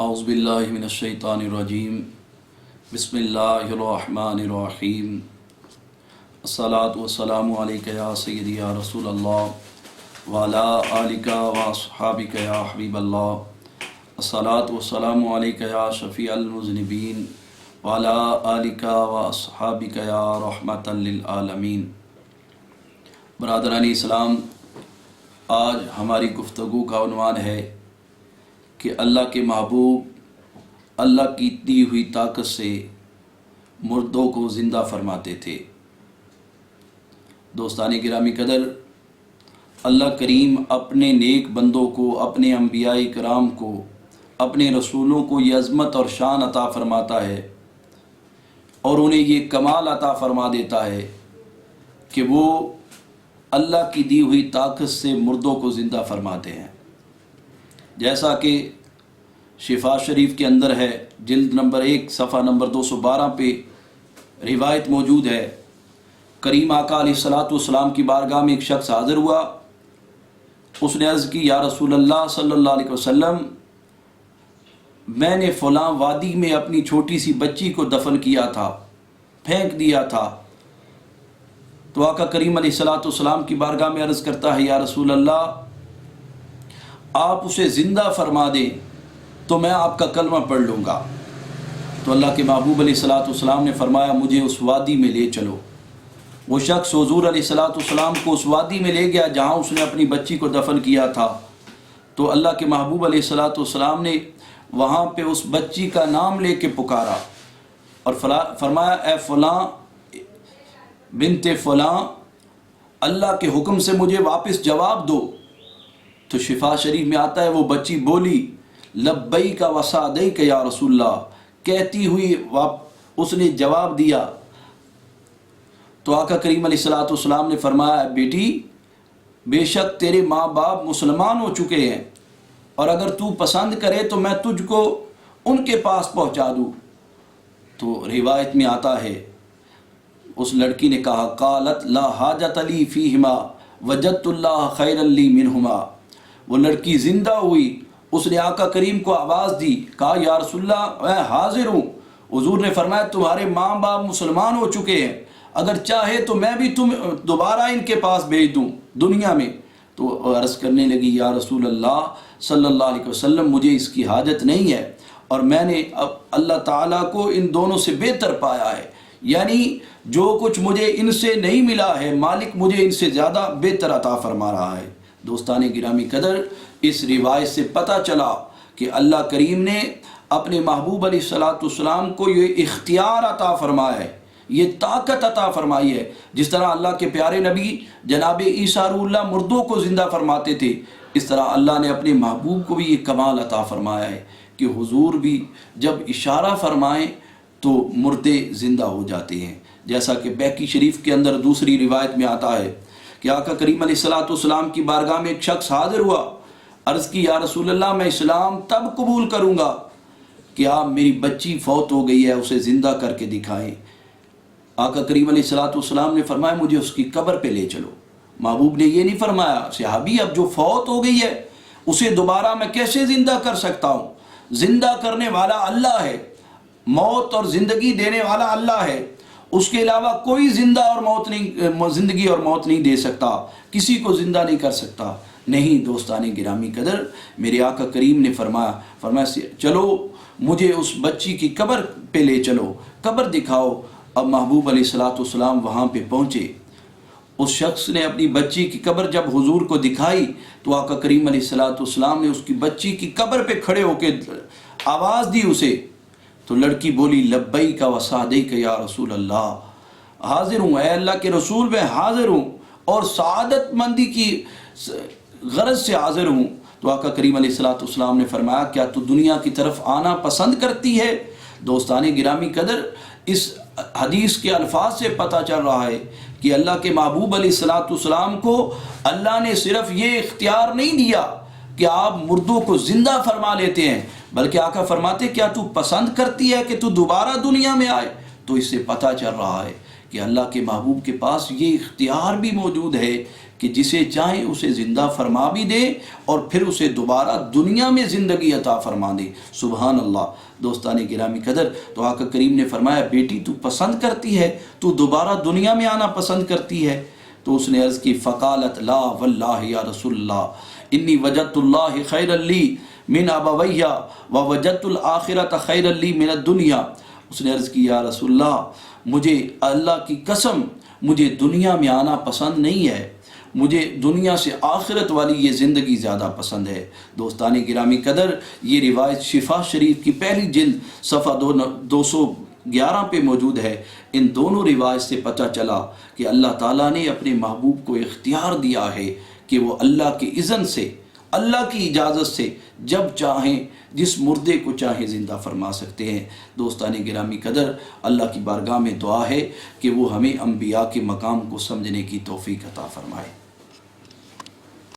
اعوذ باللہ من الشیطان الرجیم بسم اللہ الرحمن الرحیم الصلاۃ والسلام علیک یا سیدی یا رسول اللہ وعلی آلک واصحابک یا حبیب اللہ الصلاۃ والسلام علیک یا شفیع المذنبین وعلی آلک واصحابک یا رحمۃ للعالمین۔ برادران اسلام، آج ہماری گفتگو کا عنوان ہے کہ اللہ کے محبوب اللہ کی دی ہوئی طاقت سے مردوں کو زندہ فرماتے تھے۔ دوستان گرامی قدر، اللہ کریم اپنے نیک بندوں کو، اپنے انبیاء کرام کو، اپنے رسولوں کو یہ عظمت اور شان عطا فرماتا ہے اور انہیں یہ کمال عطا فرما دیتا ہے کہ وہ اللہ کی دی ہوئی طاقت سے مردوں کو زندہ فرماتے ہیں۔ جیسا کہ شفا شریف کے اندر ہے، جلد نمبر 1 صفحہ نمبر 212 پہ روایت موجود ہے، کریم آقا علیہ الصلاۃ والسلام کی بارگاہ میں ایک شخص حاضر ہوا۔ اس نے عرض کی، یا رسول اللہ صلی اللہ علیہ وسلم، میں نے فلاں وادی میں اپنی چھوٹی سی بچی کو دفن کیا تھا، پھینک دیا تھا۔ تو آقا کریم علیہ الصلاۃ والسلام کی بارگاہ میں عرض کرتا ہے، یا رسول اللہ، آپ اسے زندہ فرما دیں تو میں آپ کا کلمہ پڑھ لوں گا۔ تو اللہ کے محبوب علیہ الصلاۃ والسلام نے فرمایا، مجھے اس وادی میں لے چلو۔ وہ شخص حضور علیہ الصلاۃ والسلام کو اس وادی میں لے گیا جہاں اس نے اپنی بچی کو دفن کیا تھا۔ تو اللہ کے محبوب علیہ الصلاۃ والسلام نے وہاں پہ اس بچی کا نام لے کے پکارا اور فرمایا، اے فلاں بنت فلاں، اللہ کے حکم سے مجھے واپس جواب دو۔ تو شفا شریف میں آتا ہے، وہ بچی بولی، لبیک و سعدیک یا رسول اللہ، کہتی ہوئی اس نے جواب دیا۔ تو آقا کریم علیہ الصلاۃ والسلام نے فرمایا، بیٹی، بے شک تیرے ماں باپ مسلمان ہو چکے ہیں، اور اگر تو پسند کرے تو میں تجھ کو ان کے پاس پہنچا دوں۔ تو روایت میں آتا ہے، اس لڑکی نے کہا، قالت لا حاجت لی فیہما وجدت اللہ خیرا لی منہما۔ وہ لڑکی زندہ ہوئی، اس نے آقا کریم کو آواز دی، کہا، یا رسول اللہ، میں حاضر ہوں۔ حضور نے فرمایا، تمہارے ماں باپ مسلمان ہو چکے ہیں، اگر چاہے تو میں بھی تم دوبارہ ان کے پاس بھیج دوں دنیا میں۔ تو عرض کرنے لگی، یا رسول اللہ صلی اللہ علیہ وسلم، مجھے اس کی حاجت نہیں ہے، اور میں نے اللہ تعالیٰ کو ان دونوں سے بہتر پایا ہے، یعنی جو کچھ مجھے ان سے نہیں ملا ہے، مالک مجھے ان سے زیادہ بہتر عطا فرما رہا ہے۔ دوستان گرامی قدر، اس روایت سے پتہ چلا کہ اللہ کریم نے اپنے محبوب علیہ الصلاۃ والسلام کو یہ اختیار عطا فرمایا ہے، یہ طاقت عطا فرمائی ہے۔ جس طرح اللہ کے پیارے نبی جناب عیسیٰ روح اللہ مردوں کو زندہ فرماتے تھے، اس طرح اللہ نے اپنے محبوب کو بھی یہ کمال عطا فرمایا ہے کہ حضور بھی جب اشارہ فرمائیں تو مردے زندہ ہو جاتے ہیں۔ جیسا کہ بیہقی شریف کے اندر دوسری روایت میں آتا ہے کہ آقا کریم علیہ الصلاۃ والسلام کی بارگاہ میں ایک شخص حاضر ہوا، عرض کی، یا رسول اللہ، میں اسلام تب قبول کروں گا کہ آپ میری بچی فوت ہو گئی ہے، اسے زندہ کر کے دکھائیں۔ آقا کریم علیہ الصلاۃ والسلام نے فرمایا، مجھے اس کی قبر پہ لے چلو۔ محبوب نے یہ نہیں فرمایا، صحابی، اب جو فوت ہو گئی ہے اسے دوبارہ میں کیسے زندہ کر سکتا ہوں؟ زندہ کرنے والا اللہ ہے، موت اور زندگی دینے والا اللہ ہے، اس کے علاوہ کوئی زندگی اور موت نہیں دے سکتا، کسی کو زندہ نہیں کر سکتا۔ نہیں دوستان گرامی قدر، میرے آقا کریم نے فرمایا چلو مجھے اس بچی کی قبر پہ لے چلو، قبر دکھاؤ۔ اب محبوب علیہ الصلاۃ والسلام وہاں پہ پہنچے، اس شخص نے اپنی بچی کی قبر جب حضور کو دکھائی تو آقا کریم علیہ الصلاۃ والسلام نے اس کی بچی کی قبر پہ کھڑے ہو کے آواز دی اسے۔ تو لڑکی بولی، لبیک و سعدیک یا رسول اللہ، حاضر ہوں اے اللہ کے رسول، میں حاضر ہوں اور سعادت مندی کی غرض سے حاضر ہوں۔ تو آقا کریم علیہ الصلاۃ والسلام نے فرمایا، کیا تو دنیا کی طرف آنا پسند کرتی ہے؟ دوستان گرامی قدر، اس حدیث کے الفاظ سے پتہ چل رہا ہے کہ اللہ کے محبوب علیہ الصلاۃ والسلام کو اللہ نے صرف یہ اختیار نہیں دیا کہ آپ مردوں کو زندہ فرما لیتے ہیں، بلکہ آقا فرماتے، کیا تو پسند کرتی ہے کہ تو دوبارہ دنیا میں آئے؟ تو اس سے پتہ چل رہا ہے کہ اللہ کے محبوب کے پاس یہ اختیار بھی موجود ہے کہ جسے چاہیں اسے زندہ فرما بھی دے اور پھر اسے دوبارہ دنیا میں زندگی عطا فرما دے۔ سبحان اللہ۔ دوستان گرامی قدر، تو آقا کریم نے فرمایا بیٹی تو پسند کرتی ہے، تو دوبارہ دنیا میں آنا پسند کرتی ہے؟ تو اس نے عرض کی فقالت لا واللہ یا رسول اللہ انی وجدت اللہ خیر لی من ابویہ ووجدت الآخرۃ خیر لی من الدنیا۔ اس نے عرض کی یا رسول اللہ مجھے اللہ کی قسم مجھے دنیا میں آنا پسند نہیں ہے، مجھے دنیا سے آخرت والی یہ زندگی زیادہ پسند ہے۔ دوستان گرامی قدر، یہ روایت شفا شریف کی پہلی جلد صفحہ 211 پہ موجود ہے۔ ان دونوں روایت سے پتہ چلا کہ اللہ تعالیٰ نے اپنے محبوب کو اختیار دیا ہے کہ وہ اللہ کے اذن سے، اللہ کی اجازت سے جب چاہیں جس مردے کو چاہیں زندہ فرما سکتے ہیں۔ دوستان گرامی قدر، اللہ کی بارگاہ میں دعا ہے کہ وہ ہمیں انبیاء کے مقام کو سمجھنے کی توفیق عطا فرمائے۔